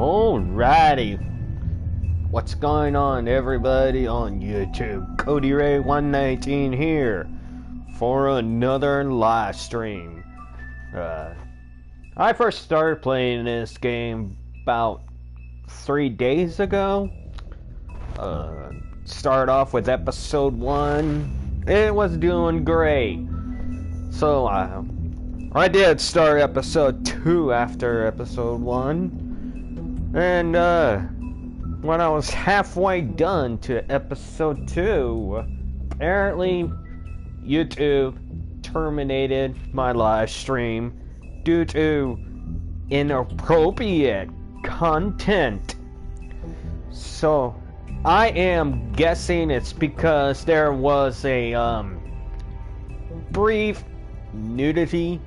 Alrighty. What's going on, everybody on YouTube? Cody Ray 119 here for another live stream. I first started playing this game about 3 days ago. Started off with episode 1. It was doing great. So I did start episode 2 after episode 1. And when I was halfway done to episode 2, apparently YouTube terminated my live stream due to inappropriate content. So I am guessing it's because there was a brief nudity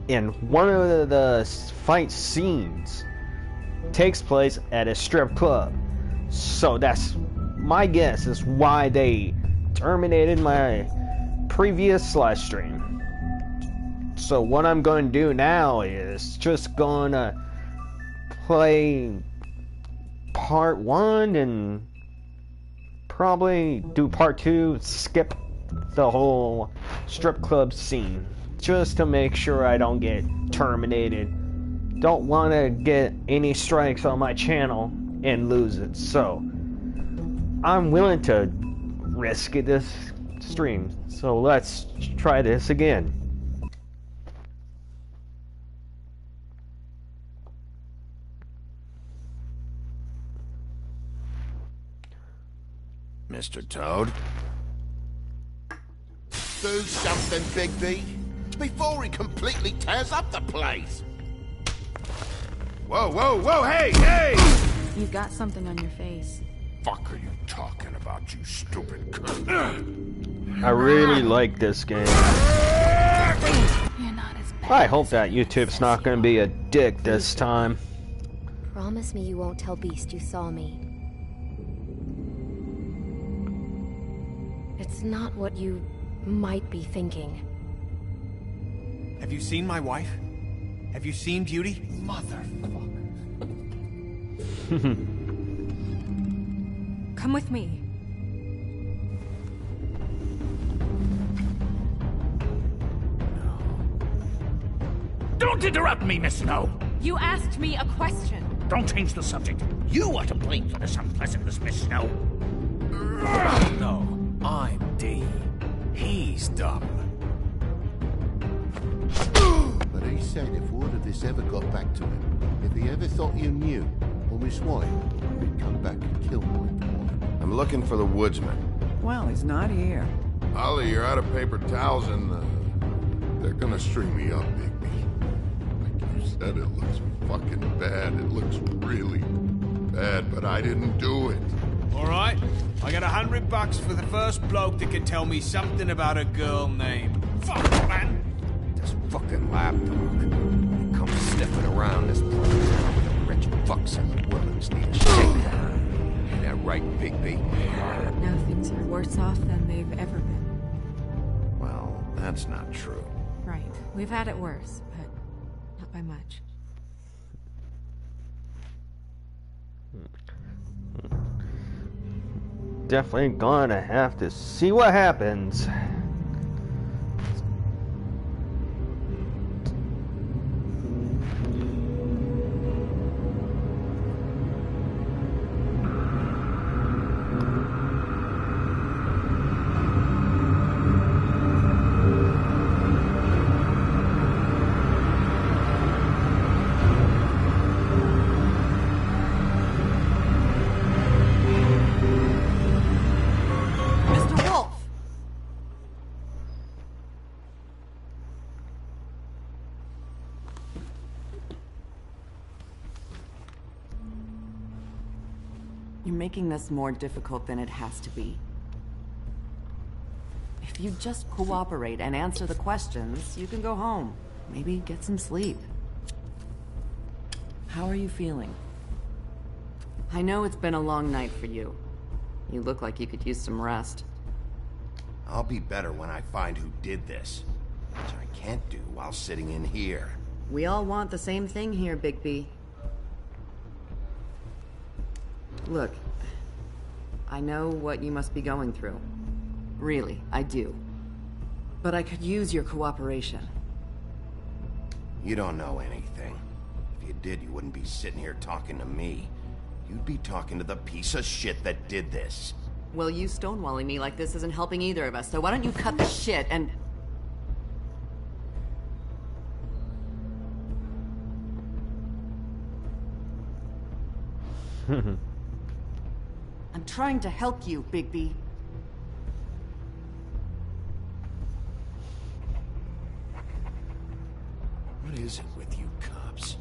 in one of the fight scenes. Takes place at a strip club. So that's my guess is why they terminated my previous live stream. So what I'm going to do now is just going to play part 1 and probably do part 2, skip the whole strip club scene just to make sure I don't get terminated. Don't want to get any strikes on my channel and lose it, so I'm willing to risk this stream. So let's try this again. Mr. Toad? Do something, Bigby, before he completely tears up the place. Whoa, whoa, whoa, hey, hey! You've got something on your face. Fuck are you talking about, you stupid cunt? I really like this game. You're not as bad. I hope that YouTube's not going to be a dick this time. Promise me you won't tell Beast you saw me. It's not what you might be thinking. Have you seen my wife? Have you seen Beauty? Motherfucker. Come with me. Don't interrupt me, Miss Snow! You asked me a question. Don't change the subject. You are to blame for this unpleasantness, Miss Snow. No, I'm D. He's dumb. But he said if word of this ever got back to him, if he ever thought you knew, or Miss White, he'd come back and kill my boy. I'm looking for the woodsman. Well, he's not here. Ollie, you're out of paper towels and they're gonna string me up, Bigby. Like you said, it looks fucking bad. It looks really bad, but I didn't do it. Alright, I got $100 for the first bloke that can tell me something about a girl named... Fuck, man! This fucking lapdog. He comes sniffing around this place with the rich fucks in the Woodlands need a shake. Ain't that right, Bigby? Now things are worse off than they've ever been. Well, that's not true. Right. We've had it worse, but not by much. Definitely gonna have to see what happens. You're making this more difficult than it has to be. If you just cooperate and answer the questions, you can go home. Maybe get some sleep. How are you feeling? I know it's been a long night for you. You look like you could use some rest. I'll be better when I find who did this, which I can't do while sitting in here. We all want the same thing here, Bigby. Look, I know what you must be going through. Really, I do. But I could use your cooperation. You don't know anything. If you did, you wouldn't be sitting here talking to me. You'd be talking to the piece of shit that did this. Well, you stonewalling me like this isn't helping either of us, so why don't you cut the shit and... I'm trying to help you, Bigby. What is it with you cops?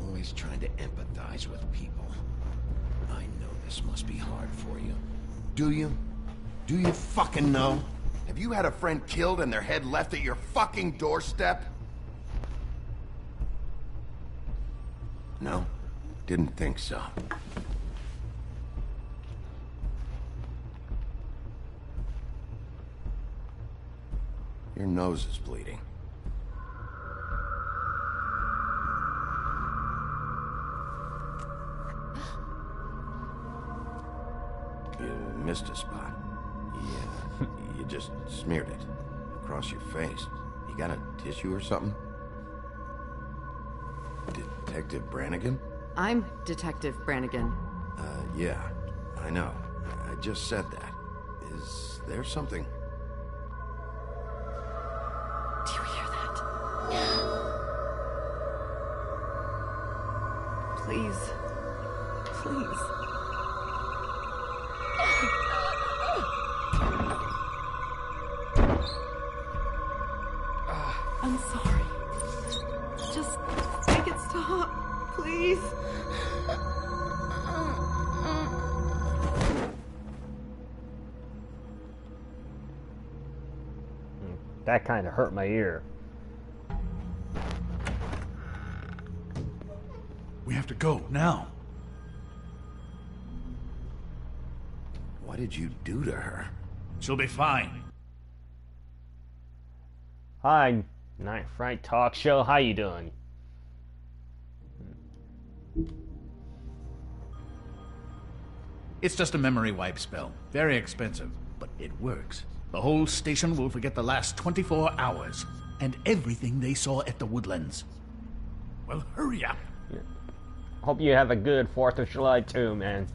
Always trying to empathize with people. I know this must be hard for you. Do you? Do you fucking know? Have you had a friend killed and their head left at your fucking doorstep? No? Didn't think so. Your nose is bleeding. You missed a spot. Yeah, you just smeared it across your face. You got a tissue or something? Detective Brannigan? I'm Detective Brannigan. Yeah, I know. I just said that. Is there something? Do you hear that? Please. Please. I'm sorry. Just make it stop, please. That kind of hurt my ear. We have to go, now. What did you do to her? She'll be fine. Hi, Night Fright Talk Show. How you doing? It's just a memory wipe spell. Very expensive, but it works. The whole station will forget the last 24 hours, and everything they saw at the Woodlands. Well, hurry up. Yeah. Hope you have a good 4th of July too, man.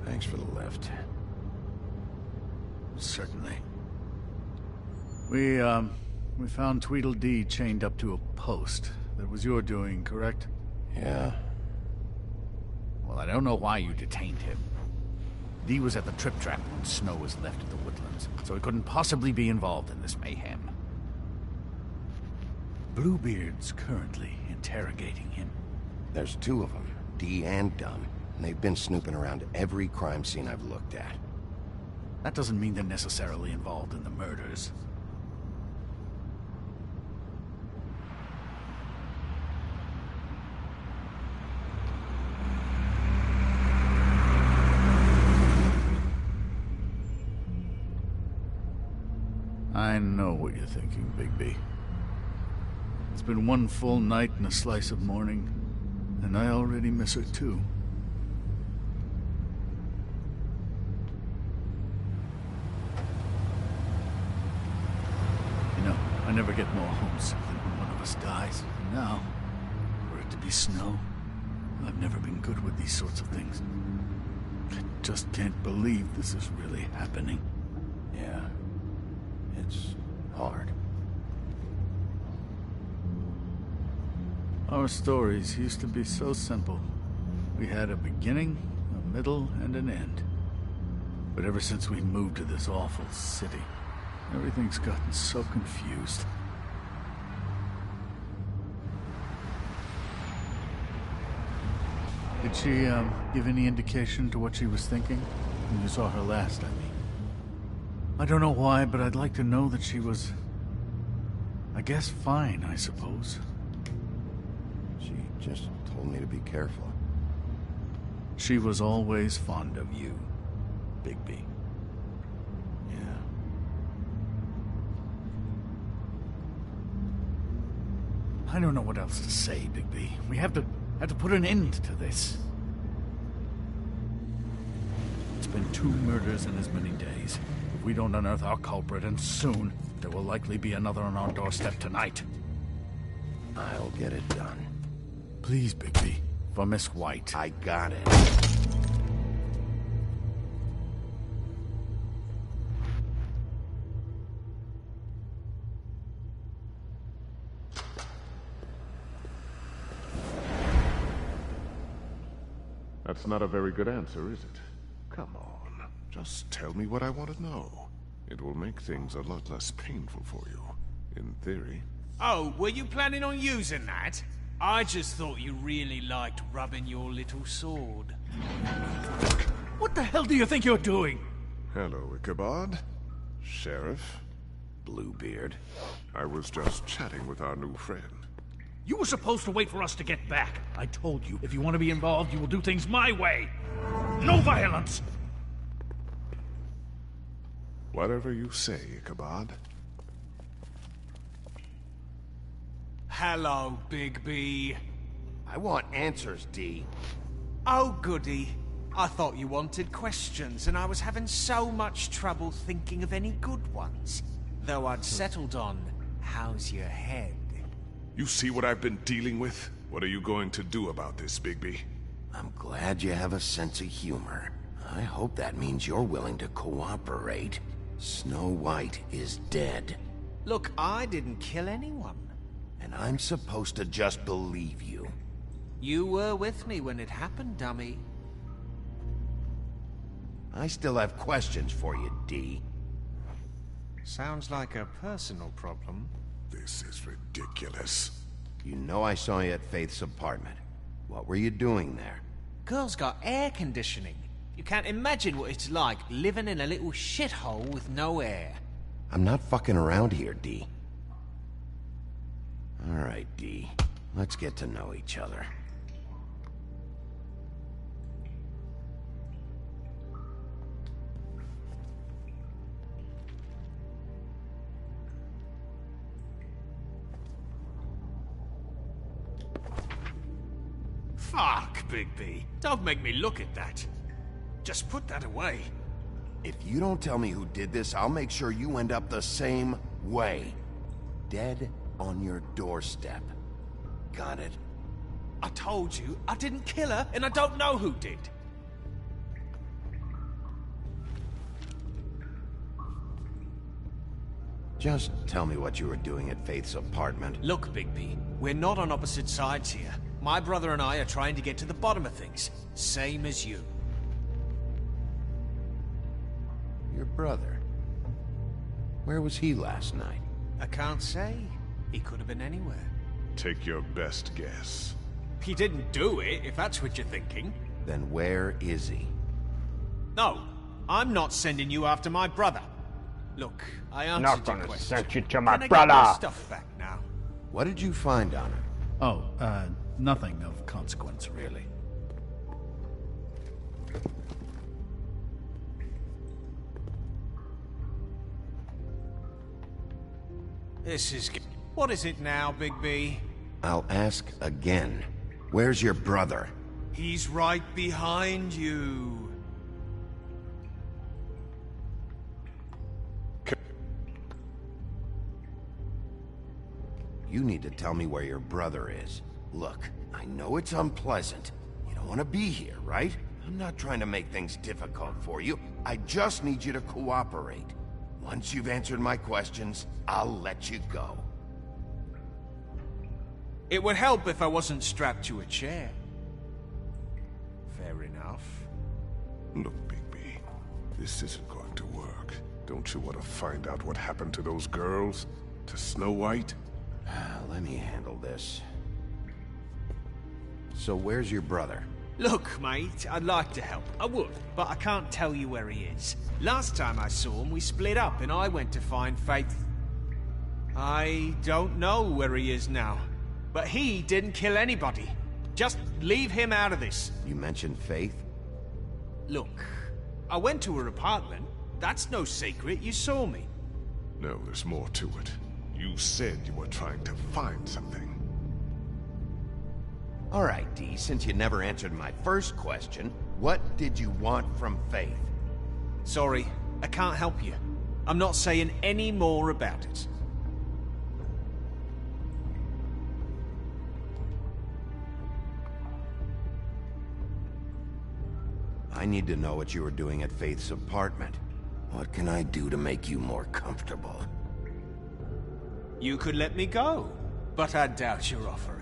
Thanks for the lift. Certainly. We found Tweedledee chained up to a post. That was your doing, correct? Yeah. Well, I don't know why you detained him. Dee was at the Trip Trap when Snow was left at the Woodlands, so he couldn't possibly be involved in this mayhem. Bluebeard's currently interrogating him. There's two of them, Dee and Dunn, and they've been snooping around every crime scene I've looked at. That doesn't mean they're necessarily involved in the murders. I know what you're thinking, Bigby. It's been one full night and a slice of morning, and I already miss her too. You know, I never get more homesick than when one of us dies. And now, for it to be Snow, I've never been good with these sorts of things. I just can't believe this is really happening. Yeah. It's hard. Our stories used to be so simple. We had a beginning, a middle, and an end. But ever since we moved to this awful city, everything's gotten so confused. Did she, give any indication to what she was thinking? When you saw her last, I mean. I don't know why, but I'd like to know that she was... I guess fine, I suppose. She just told me to be careful. She was always fond of you, Bigby. Yeah. I don't know what else to say, Bigby. We have to put an end to this. It's been 2 murders in as many days. If we don't unearth our culprit, and soon, there will likely be another on our doorstep tonight. I'll get it done. Please, Bigby. For Miss White. I got it. That's not a very good answer, is it? Come on. Just tell me what I want to know. It will make things a lot less painful for you. In theory. Oh, were you planning on using that? I just thought you really liked rubbing your little sword. What the hell do you think you're doing? Hello, Ichabod. Sheriff. Bluebeard. I was just chatting with our new friend. You were supposed to wait for us to get back. I told you, if you want to be involved, you will do things my way. No violence! Whatever you say, Ichabod. Hello, Bigby. I want answers, D. Oh, goody. I thought you wanted questions, and I was having so much trouble thinking of any good ones. Though I'd settled on, how's your head? You see what I've been dealing with? What are you going to do about this, Bigby? I'm glad you have a sense of humor. I hope that means you're willing to cooperate. Snow White is dead. Look, I didn't kill anyone. And I'm supposed to just believe you. You were with me when it happened, dummy. I still have questions for you, D. Sounds like a personal problem. This is ridiculous. You know I saw you at Faith's apartment. What were you doing there? Girl's got air conditioning. You can't imagine what it's like living in a little shithole with no air. I'm not fucking around here, D. All right, D. Let's get to know each other. Fuck, Bigby. Don't make me look at that. Just put that away. If you don't tell me who did this, I'll make sure you end up the same way. Dead on your doorstep. Got it? I told you, I didn't kill her, and I don't know who did. Just tell me what you were doing at Faith's apartment. Look, Bigby, we're not on opposite sides here. My brother and I are trying to get to the bottom of things. Same as you. Your brother? Where was he last night? I can't say. He could have been anywhere. Take your best guess. He didn't do it, if that's what you're thinking. Then where is he? No, I'm not sending you after my brother. Look, I answered Not your gonna question. send you to my Can I get my brother. stuff back now? What did you find on him? Oh, nothing of consequence, really. This is... What is it now, Bigby? I'll ask again. Where's your brother? He's right behind you. You need to tell me where your brother is. Look, I know it's unpleasant. You don't want to be here, right? I'm not trying to make things difficult for you. I just need you to cooperate. Once you've answered my questions, I'll let you go. It would help if I wasn't strapped to a chair. Fair enough. Look, Bigby, this isn't going to work. Don't you want to find out what happened to those girls? To Snow White? Let me handle this. So where's your brother? Look, mate, I'd like to help. I would, but I can't tell you where he is. Last time I saw him, we split up and I went to find Faith. I don't know where he is now, but he didn't kill anybody. Just leave him out of this. You mentioned Faith? Look, I went to her apartment. That's no secret. You saw me. No, there's more to it. You said you were trying to find something. All right, D, since you never answered my first question, what did you want from Faith? Sorry, I can't help you. I'm not saying any more about it. I need to know what you were doing at Faith's apartment. What can I do to make you more comfortable? You could let me go, but I doubt you're offering.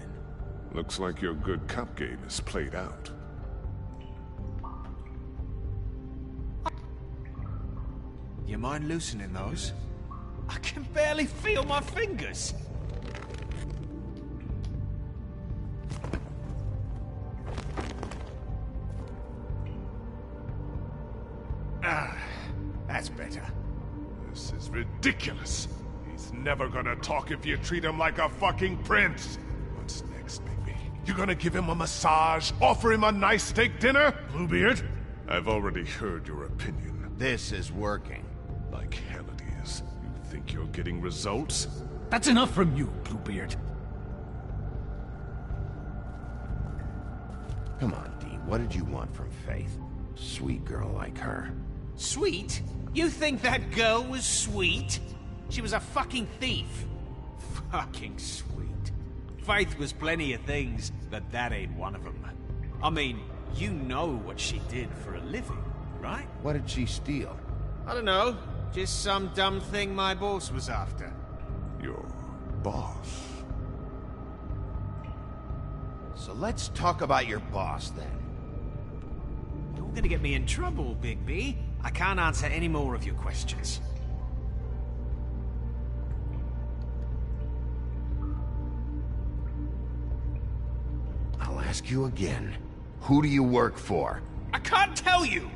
Looks like your good cop game is played out. You mind loosening those? I can barely feel my fingers. That's better. This is ridiculous. He's never gonna talk if you treat him like a fucking prince. What's next, baby? You gonna give him a massage? Offer him a nice steak dinner? Bluebeard? I've already heard your opinion. This is working. Like hell it is. You think you're getting results? That's enough from you, Bluebeard. Come on, D, what did you want from Faith? Sweet girl like her. Sweet? You think that girl was sweet? She was a fucking thief. Fucking sweet. Faith was plenty of things, but that ain't one of them. I mean, you know what she did for a living, right? What did she steal? I don't know. Just some dumb thing my boss was after. Your boss? So let's talk about your boss, then. You're gonna get me in trouble, Bigby. I can't answer any more of your questions. I'll ask you again. Who do you work for? I can't tell you!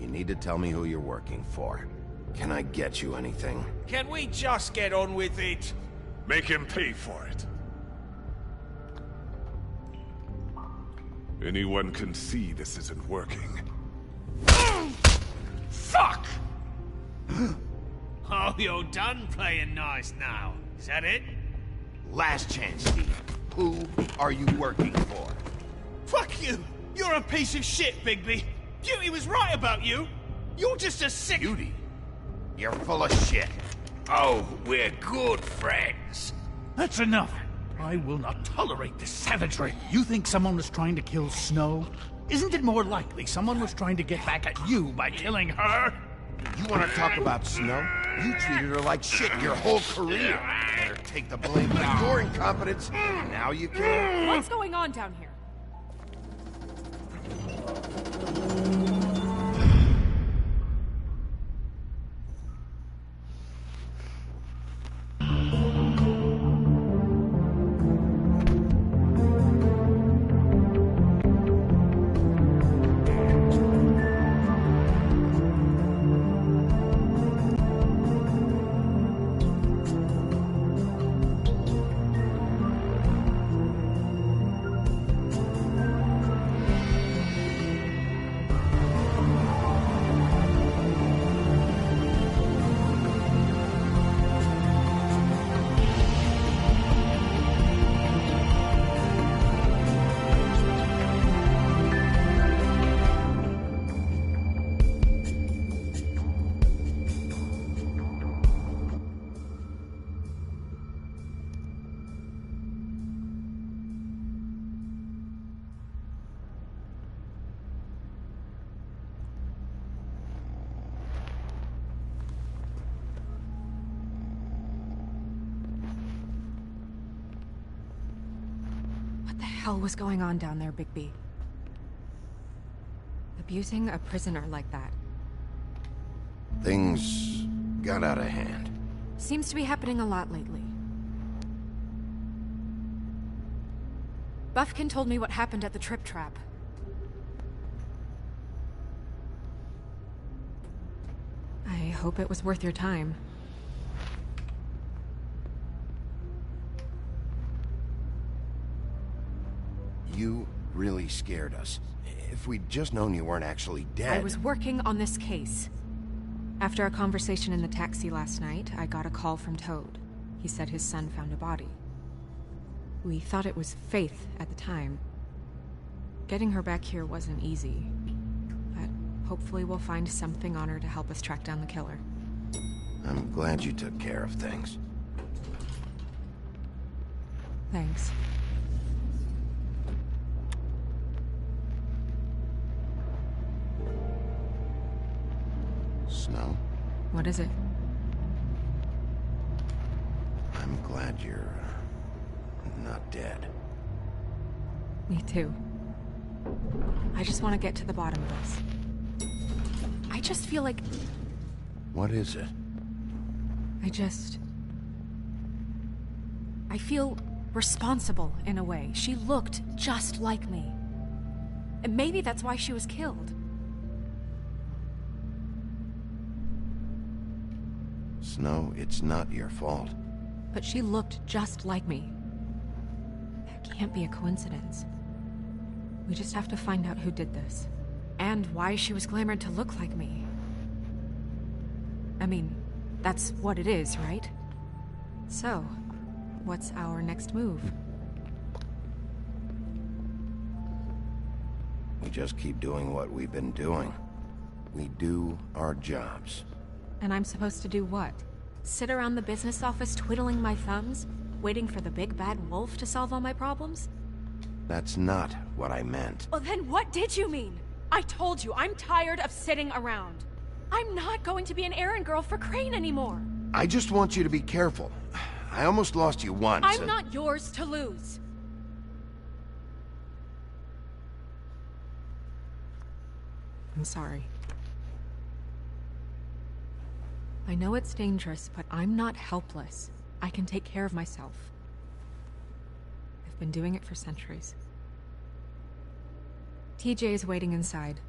You need to tell me who you're working for. Can I get you anything? Can we just get on with it? Make him pay for it. Anyone can see this isn't working. Fuck! Oh, you're done playing nice now. Is that it? Last chance, Steve. Who are you working for? Fuck you! You're a piece of shit, Bigby! Beauty was right about you! You're just a sick— Beauty? You're full of shit. Oh, we're good friends. That's enough. I will not tolerate this savagery. You think someone was trying to kill Snow? Isn't it more likely someone was trying to get back at you by killing her? You want to talk about Snow? You treated her like shit your whole career. Let her take the blame for your incompetence. Now you can. What's going on down here? hell was going on down there, Bigby? Abusing a prisoner like that. Things got out of hand. Seems to be happening a lot lately. Buffkin told me what happened at the Trip Trap. I hope it was worth your time. You really scared us. If we'd just known you weren't actually dead... I was working on this case. After our conversation in the taxi last night, I got a call from Toad. He said his son found a body. We thought it was Faith at the time. Getting her back here wasn't easy. But hopefully we'll find something on her to help us track down the killer. I'm glad you took care of things. Thanks. Snow? What is it? I'm glad you're... not dead. Me too. I just want to get to the bottom of this. I just feel like... What is it? I feel responsible in a way. She looked just like me. And maybe that's why she was killed. Snow, it's not your fault. But she looked just like me. That can't be a coincidence. We just have to find out who did this. And why she was glamored to look like me. I mean, that's what it is, right? So, what's our next move? We just keep doing what we've been doing. We do our jobs. And I'm supposed to do what? Sit around the business office twiddling my thumbs, waiting for the big bad wolf to solve all my problems? That's not what I meant. Well, then what did you mean? I told you, I'm tired of sitting around. I'm not going to be an errand girl for Crane anymore. I just want you to be careful. I almost lost you once. I'm not yours to lose. I'm sorry. I know it's dangerous, but I'm not helpless. I can take care of myself. I've been doing it for centuries. TJ is waiting inside.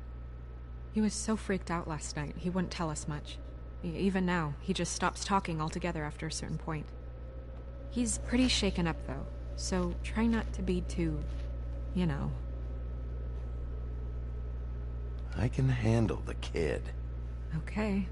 He was so freaked out last night, he wouldn't tell us much. Even now, he just stops talking altogether after a certain point. He's pretty shaken up, though, so try not to be too, you know. I can handle the kid. Okay.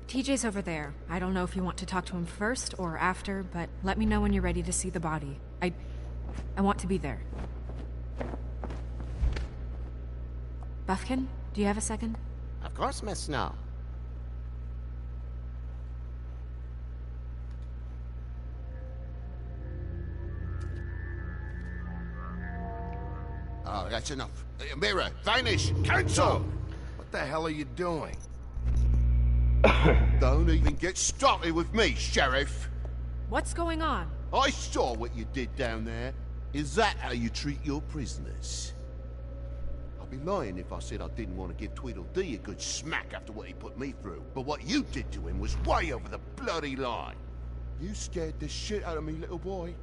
TJ's over there. I don't know if you want to talk to him first or after, but let me know when you're ready to see the body. I want to be there. Buffkin, do you have a second? Of course, Miss Snow. Oh, that's enough. Mirror, vanish, cancel! What the hell are you doing? Don't even get started with me, Sheriff. What's going on? I saw what you did down there. Is that how you treat your prisoners? I'd be lying if I said I didn't want to give Tweedledee a good smack after what he put me through. But what you did to him was way over the bloody line. You scared the shit out of me, little boy.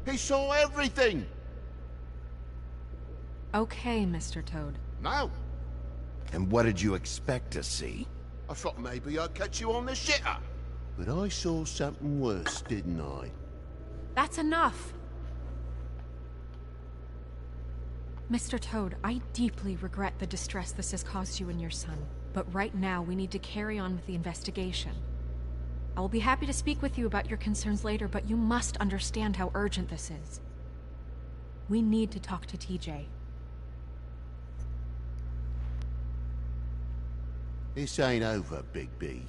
He saw everything! Okay, Mr. Toad. No. And what did you expect to see? I thought maybe I'd catch you on the shitter. But I saw something worse, didn't I? That's enough! Mr. Toad, I deeply regret the distress this has caused you and your son. But right now, we need to carry on with the investigation. I will be happy to speak with you about your concerns later, but you must understand how urgent this is. We need to talk to TJ. This ain't over, Big B.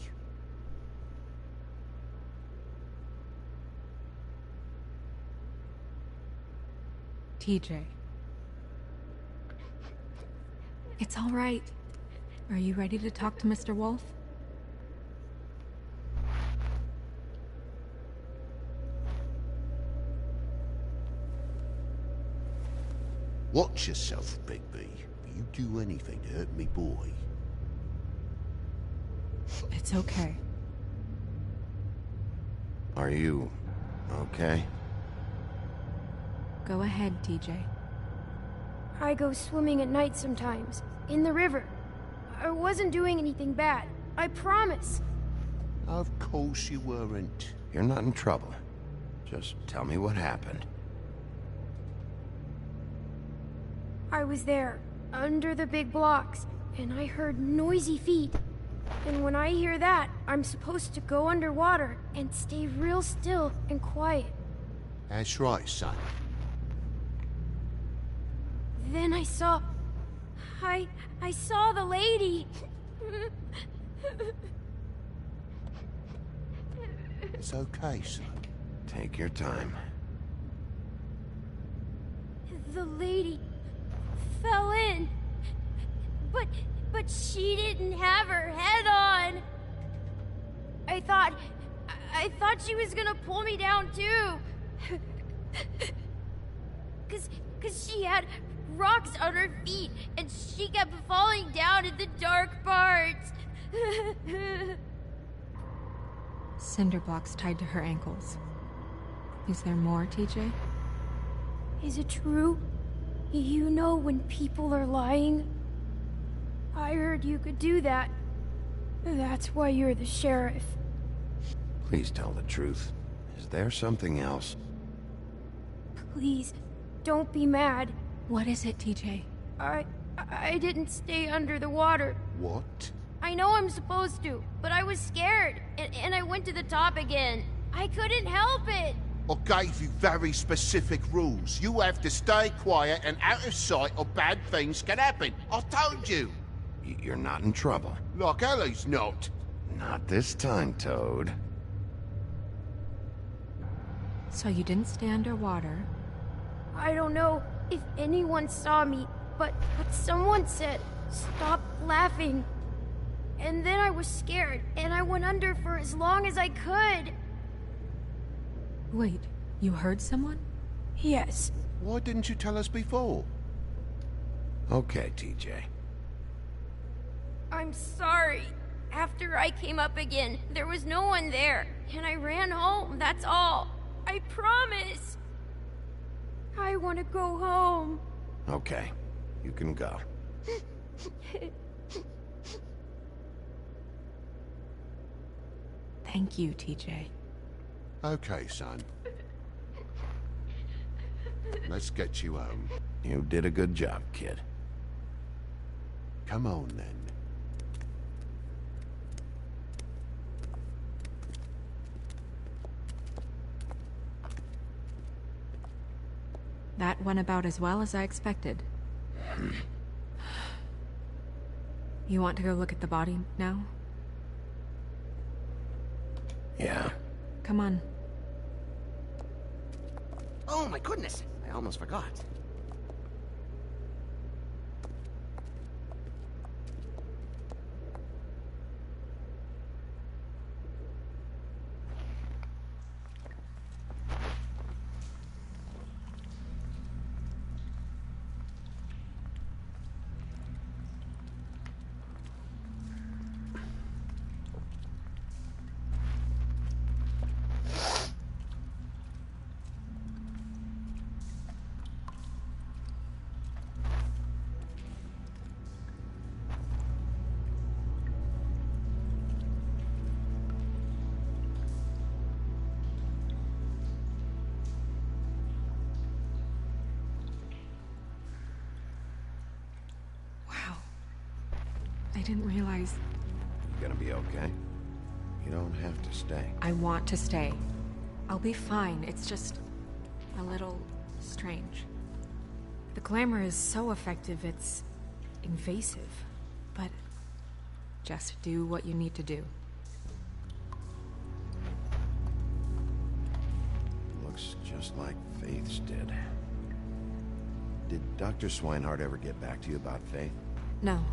TJ. It's all right. Are you ready to talk to Mr. Wolf? Watch yourself, Bigby. You do anything to hurt me, boy. It's okay. Are you okay? Go ahead, TJ. I go swimming at night sometimes, in the river. I wasn't doing anything bad. I promise. Of course you weren't. You're not in trouble. Just tell me what happened. I was there, under the big blocks, and I heard noisy feet. And when I hear that, I'm supposed to go underwater and stay real still and quiet. That's right, son. Then I saw the lady. It's okay, son. Take your time. The lady fell in. But she didn't have her head on. I thought she was gonna pull me down too. Cause she had rocks on her feet and she kept falling down in the dark parts. Cinder blocks tied to her ankles. Is there more, TJ? Is it true? You know when people are lying? I heard you could do that. That's why you're the sheriff. Please tell the truth. Is there something else? Please, don't be mad. What is it, TJ? I didn't stay under the water. What? I know I'm supposed to, but I was scared, and I went to the top again. I couldn't help it. I gave you very specific rules. You have to stay quiet and out of sight or bad things can happen. I told you. You're not in trouble. Like Ellie's not. Not this time, Toad. So you didn't stay underwater? I don't know if anyone saw me, but someone said, "Stop laughing." And then I was scared, and I went under for as long as I could. Wait, you heard someone? Yes. Why didn't you tell us before? Okay, TJ. I'm sorry. After I came up again, there was no one there, and I ran home, that's all. I promise. I want to go home. Okay, you can go. Thank you, TJ. Okay, son. Let's get you home. You did a good job, kid. Come on, then. That went about as well as I expected. You want to go look at the body now? Yeah. Come on. Oh my goodness, I almost forgot. I didn't realize... You gonna be okay? You don't have to stay. I want to stay. I'll be fine. It's just... a little... strange. The glamour is so effective, it's... invasive. But... just do what you need to do. Looks just like Faith's did. Did Dr. Swinehart ever get back to you about Faith? No.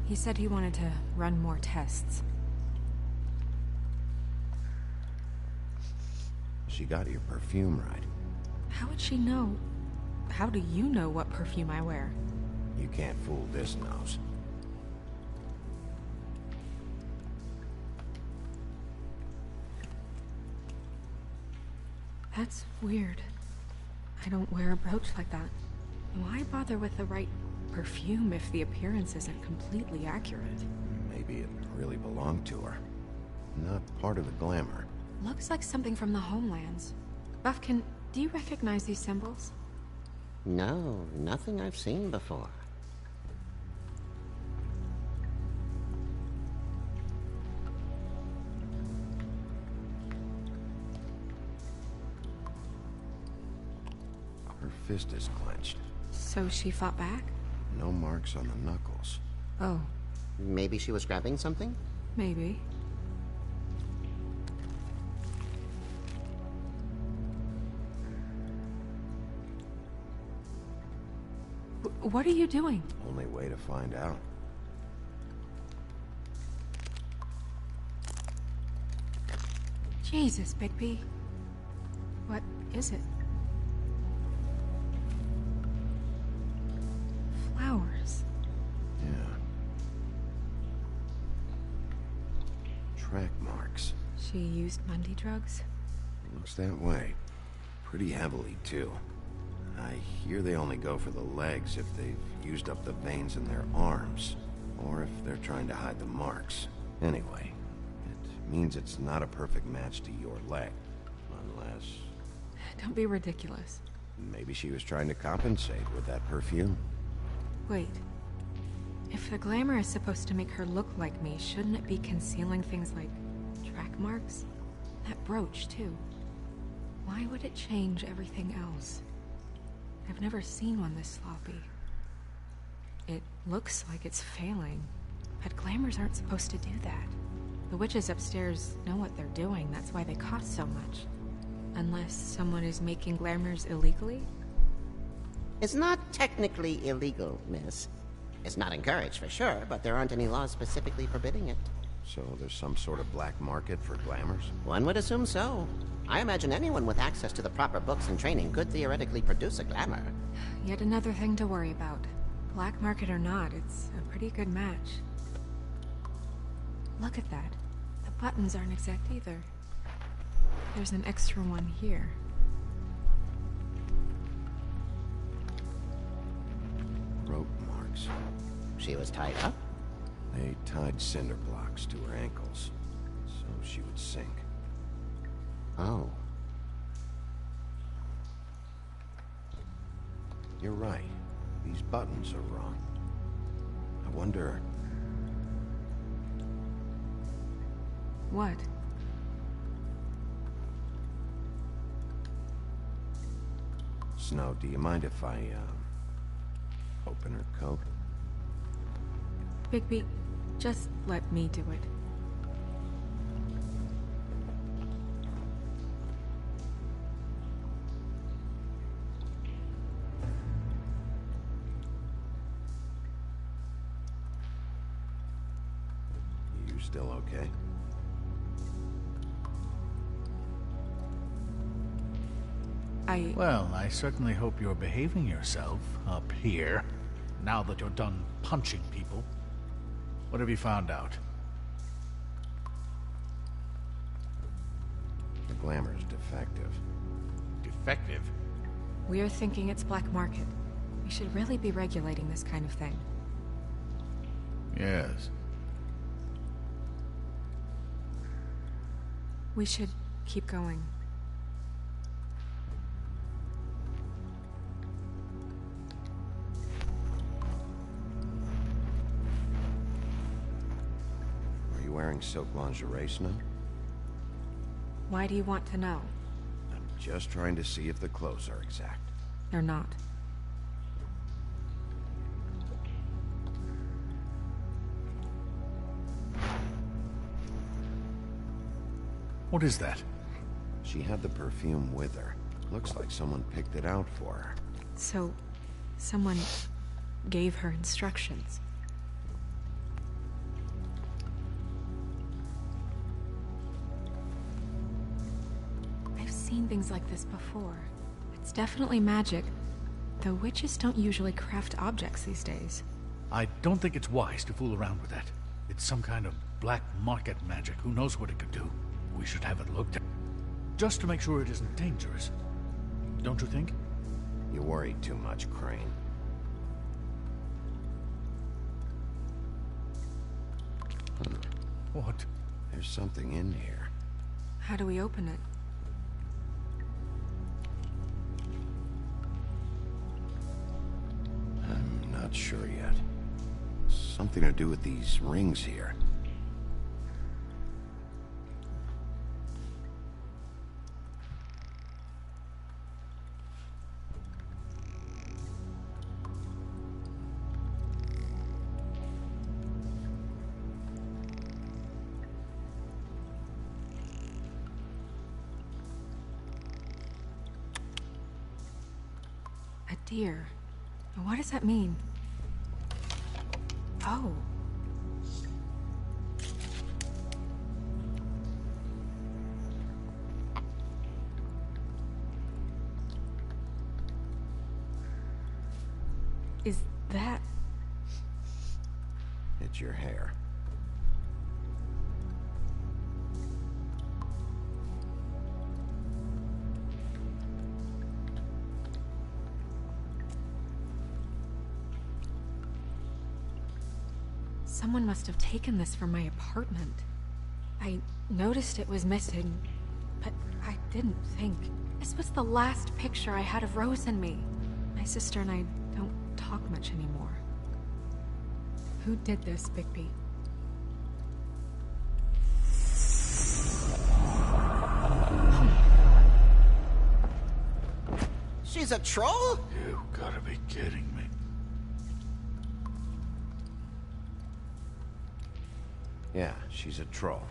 He said he wanted to run more tests. She got your perfume right. How would she know? How do you know what perfume I wear? You can't fool this nose. That's weird. I don't wear a brooch like that. Why bother with the right perfume if the appearance isn't completely accurate? Maybe it really belonged to her. Not part of the glamour. Looks like something from the homelands. Buffkin, do you recognize these symbols? No, nothing I've seen before. Her fist is clenched. So she fought back? No marks on the knuckles. Oh. Maybe she was grabbing something? Maybe. What are you doing? Only way to find out. Jesus, Bigby. What is it? Flowers. Yeah. Track marks. She used Mundy drugs? Looks that way. Pretty heavily, too. I hear they only go for the legs if they've used up the veins in their arms, or if they're trying to hide the marks. Anyway, it means it's not a perfect match to your leg, unless... Don't be ridiculous. Maybe she was trying to compensate with that perfume. Wait. If the glamour is supposed to make her look like me, shouldn't it be concealing things like track marks? That brooch, too. Why would it change everything else? I've never seen one this sloppy. It looks like it's failing, but glamours aren't supposed to do that. The witches upstairs know what they're doing, that's why they cost so much. Unless someone is making glamours illegally? It's not technically illegal, miss. It's not encouraged for sure, but there aren't any laws specifically forbidding it. So there's some sort of black market for glamours? One would assume so. I imagine anyone with access to the proper books and training could theoretically produce a glamour. Yet another thing to worry about. Black market or not, it's a pretty good match. Look at that. The buttons aren't exact either. There's an extra one here. Rope marks. She was tied up? They tied cinder blocks to her ankles, so she would sink. Oh. You're right. These buttons are wrong. I wonder... What? Snow, do you mind if I, open her coat? Bigby, just let me do it. You still okay? Well, I certainly hope you're behaving yourself up here, now that you're done punching people. What have you found out? The glamour's defective. Defective? We're thinking it's black market. We should really be regulating this kind of thing. Yes. We should keep going. Are you wearing silk lingerie, Snow? Why do you want to know? I'm just trying to see if the clothes are exact. They're not. What is that? She had the perfume with her. Looks like someone picked it out for her. So, Someone gave her instructions. I've seen things like this before. It's definitely magic, though witches don't usually craft objects these days. I don't think it's wise to fool around with that. It's some kind of black market magic. Who knows what it could do? We should have it looked at. Just to make sure it isn't dangerous. Don't you think? You worry too much, Crane. What? There's something in here. How do we open it? I'm not sure yet. Something to do with these rings here. A deer. What does that mean? Oh. Is that... It's your hair. Someone must have taken this from my apartment. I noticed it was missing, but I didn't think. This was the last picture I had of Rose and me. My sister and I don't talk much anymore. Who did this, Bigby? She's a troll? You gotta be kidding me. Yeah, she's a troll.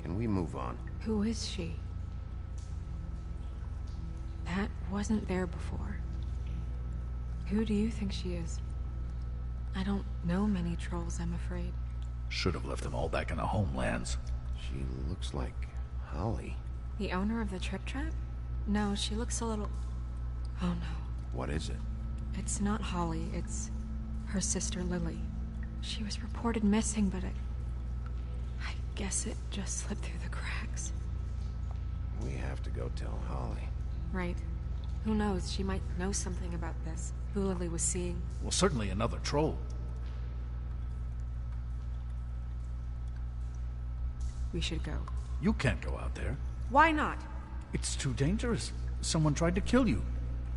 Can we move on? Who is she? That wasn't there before. Who do you think she is? I don't know many trolls, I'm afraid. Should have left them all back in the homelands. She looks like Holly. The owner of the Trip Trap? No, she looks a little... Oh no. What is it? It's not Holly, it's her sister Lily. She was reported missing, but I guess it just slipped through the cracks. We have to go tell Holly. Right. Who knows, she might know something about this. Who Lily was seeing. Well, certainly another troll. We should go. You can't go out there. Why not? It's too dangerous. Someone tried to kill you.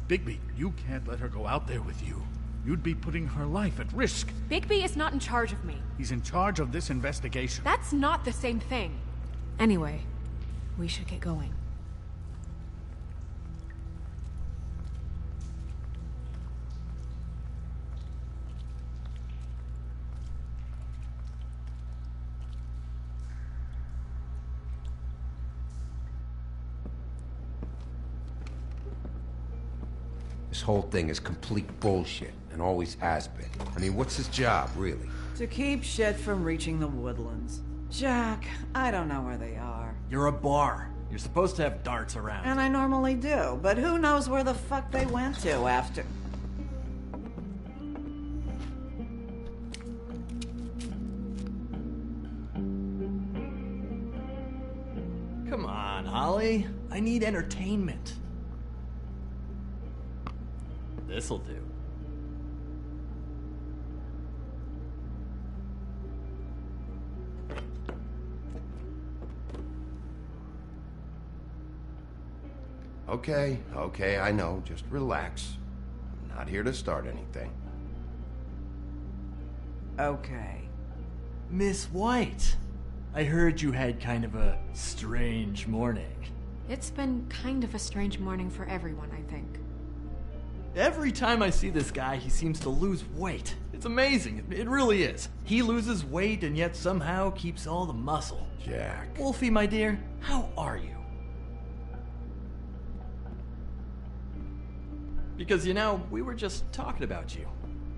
Bigby, you can't let her go out there with you. You'd be putting her life at risk. Bigby is not in charge of me. He's in charge of this investigation. That's not the same thing. Anyway, we should get going. This whole thing is complete bullshit, and always has been. I mean, what's his job, really? To keep shit from reaching the woodlands. Jack, I don't know where they are. You're a bar. You're supposed to have darts around. And I normally do, but who knows where the fuck they went to after... Come on, Holly. I need entertainment. This'll do. Okay, I know. Just relax. I'm not here to start anything. Okay. Miss White, I heard you had kind of a strange morning. It's been kind of a strange morning for everyone, I think. Every time I see this guy, he seems to lose weight. It's amazing. It really is. He loses weight and yet somehow keeps all the muscle. Jack. Wolfie, my dear, how are you? Because, you know, we were just talking about you.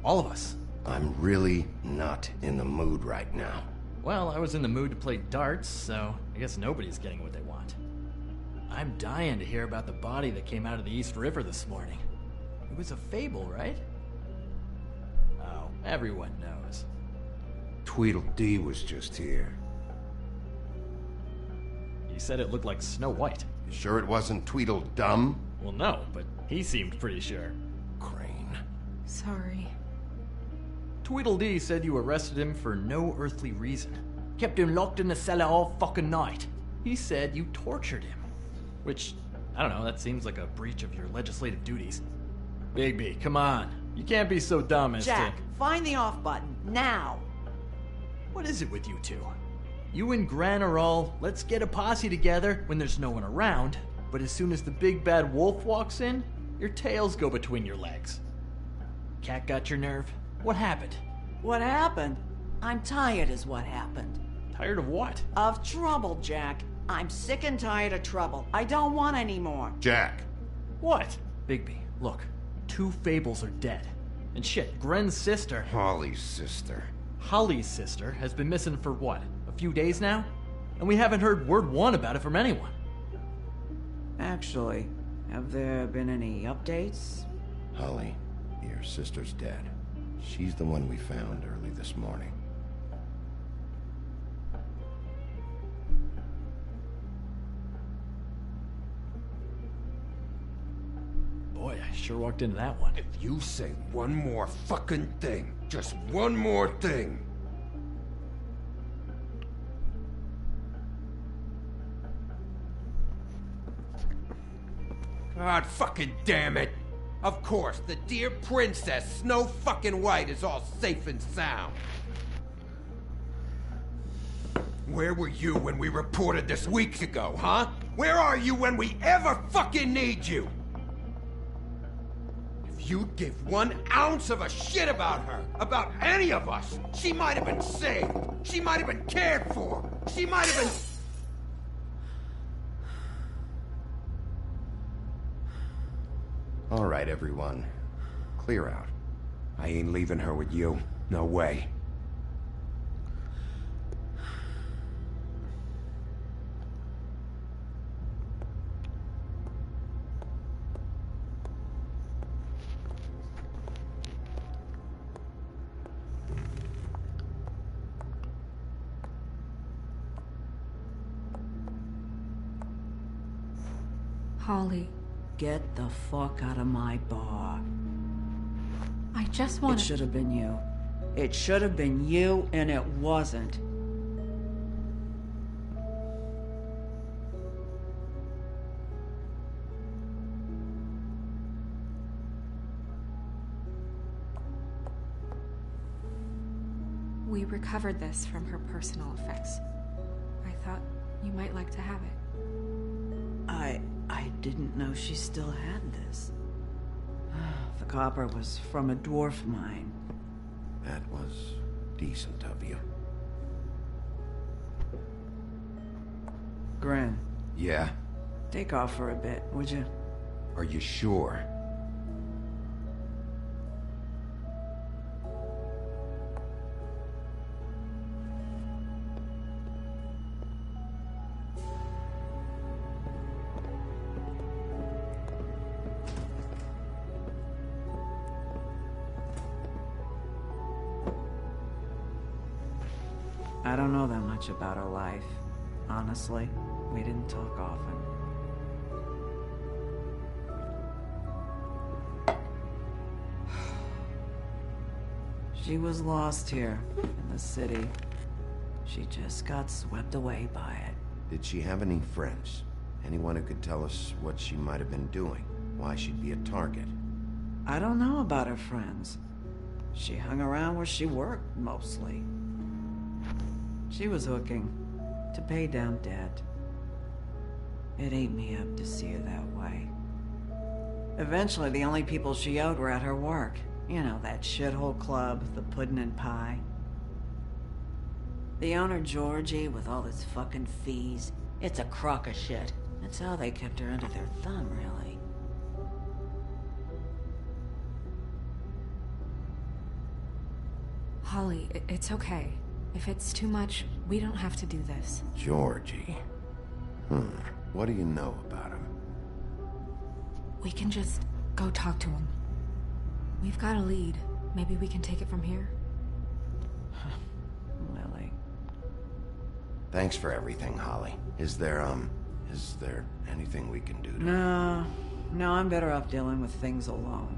All of us. I'm really not in the mood right now. Well, I was in the mood to play darts, so I guess nobody's getting what they want. I'm dying to hear about the body that came out of the East River this morning. It was a fable, right? Oh, everyone knows. Tweedledee was just here. He said it looked like Snow White. You sure it wasn't Tweedledum? Well, no, but he seemed pretty sure. Crane. Sorry. Tweedledee said you arrested him for no earthly reason. Kept him locked in the cellar all fucking night. He said you tortured him. Which, I don't know, that seems like a breach of your legislative duties. Bigby, come on. You can't be so dumb as Jack, to... find the off button, now! What is it with you two? You and Gran are all, let's get a posse together when there's no one around, but as soon as the big bad wolf walks in, your tails go between your legs. Cat got your nerve? What happened? What happened? I'm tired is what happened. Tired of what? Of trouble, Jack. I'm sick and tired of trouble. I don't want any more. Jack. What? Bigby, look. 2 fables are dead. And shit, Gren's sister... Holly's sister. Holly's sister has been missing for what? A few days now? And we haven't heard word one about it from anyone. Actually, have there been any updates? Holly, your sister's dead. She's the one we found early this morning. Boy, I sure walked into that one. If you say one more fucking thing, just one more thing. God fucking damn it! Of course, the dear princess, Snow fucking White, is all safe and sound. Where were you when we reported this weeks ago, huh? Where are you when we ever fucking need you? If you'd give 1 ounce of a shit about her, about any of us, she might have been saved. She might have been cared for. She might have been... All right, everyone. Clear out. I ain't leaving her with you. No way. Holly, Get the fuck out of my bar. I just It want to... should have been you. It should have been you, and it wasn't. We recovered this from her personal effects. I thought you might like to have it. I didn't know she still had this. The copper was from a dwarf mine. That was decent of you. Gren, Yeah? take off for a bit, would you? Are you sure? I don't know that much about her life. Honestly, we didn't talk often. She was lost here, in the city. She just got swept away by it. Did she have any friends? Anyone who could tell us what she might have been doing? Why she'd be a target? I don't know about her friends. She hung around where she worked, mostly. She was hooking, to pay down debt. It ate me up to see her that way. Eventually, the only people she owed were at her work. You know, that shithole club, the Puddin' and Pie. The owner, Georgie, with all his fucking fees, it's a crock of shit. That's how they kept her under their thumb, really. Holly, it's okay. If it's too much, we don't have to do this. Georgie. What do you know about him? We can just go talk to him. We've got a lead. Maybe we can take it from here? Lily. Thanks for everything, Holly. Is there anything we can do to... No, I'm better off dealing with things alone.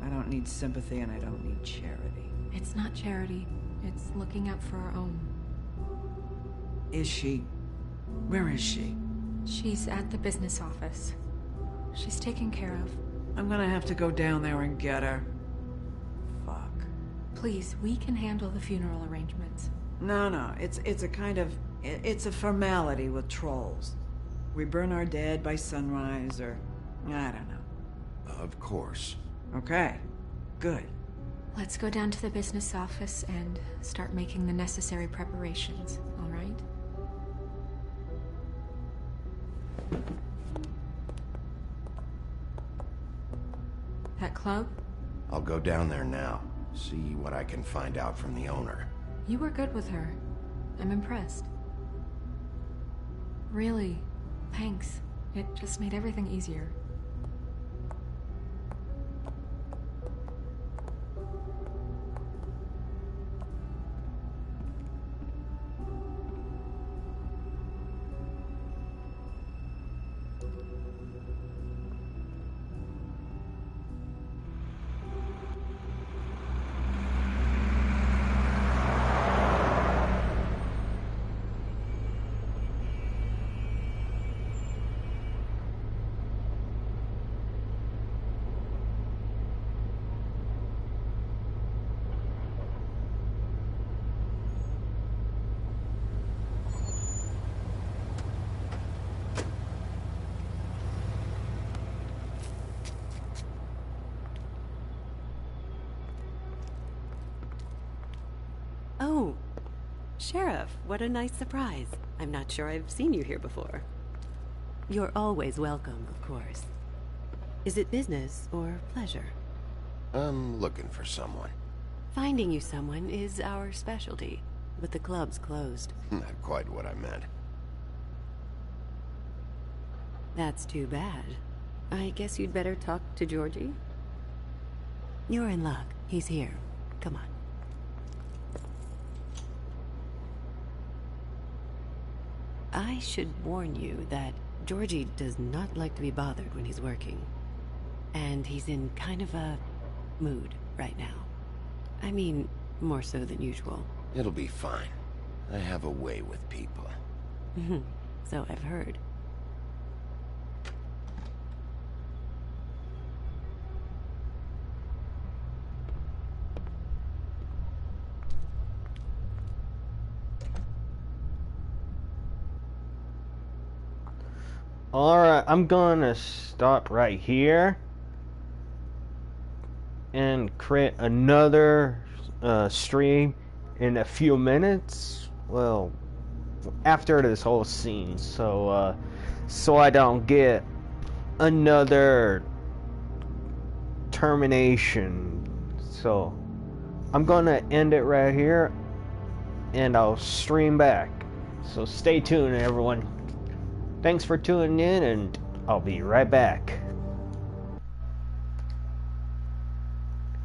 I don't need sympathy and I don't need charity. It's not charity. It's looking out for our own. Is she? Where is she? She's at the business office. She's taken care of. I'm gonna have to go down there and get her. Fuck. Please, we can handle the funeral arrangements. No, it's a kind of... It's a formality with trolls. We burn our dead by sunrise, or... I don't know. Of course. Okay. Good. Let's go down to the business office and start making the necessary preparations, all right? That club? I'll go down there now. See what I can find out from the owner. You were good with her. I'm impressed. Really, thanks. It just made everything easier. Oh, Sheriff, what a nice surprise. I'm not sure I've seen you here before. You're always welcome, of course. Is it business or pleasure? I'm looking for someone. Finding you someone is our specialty, but the club's closed. Not quite what I meant. That's too bad. I guess you'd better talk to Georgie. You're in luck. He's here. Come on. I should warn you that Georgie does not like to be bothered when he's working. And he's in kind of a mood right now. I mean, more so than usual. It'll be fine. I have a way with people. So I've heard. Alright, I'm gonna stop right here and create another stream in a few minutes. Well, after this whole scene, so I don't get another termination. So I'm gonna end it right here and I'll stream back. So stay tuned, everyone. Thanks for tuning in, and I'll be right back.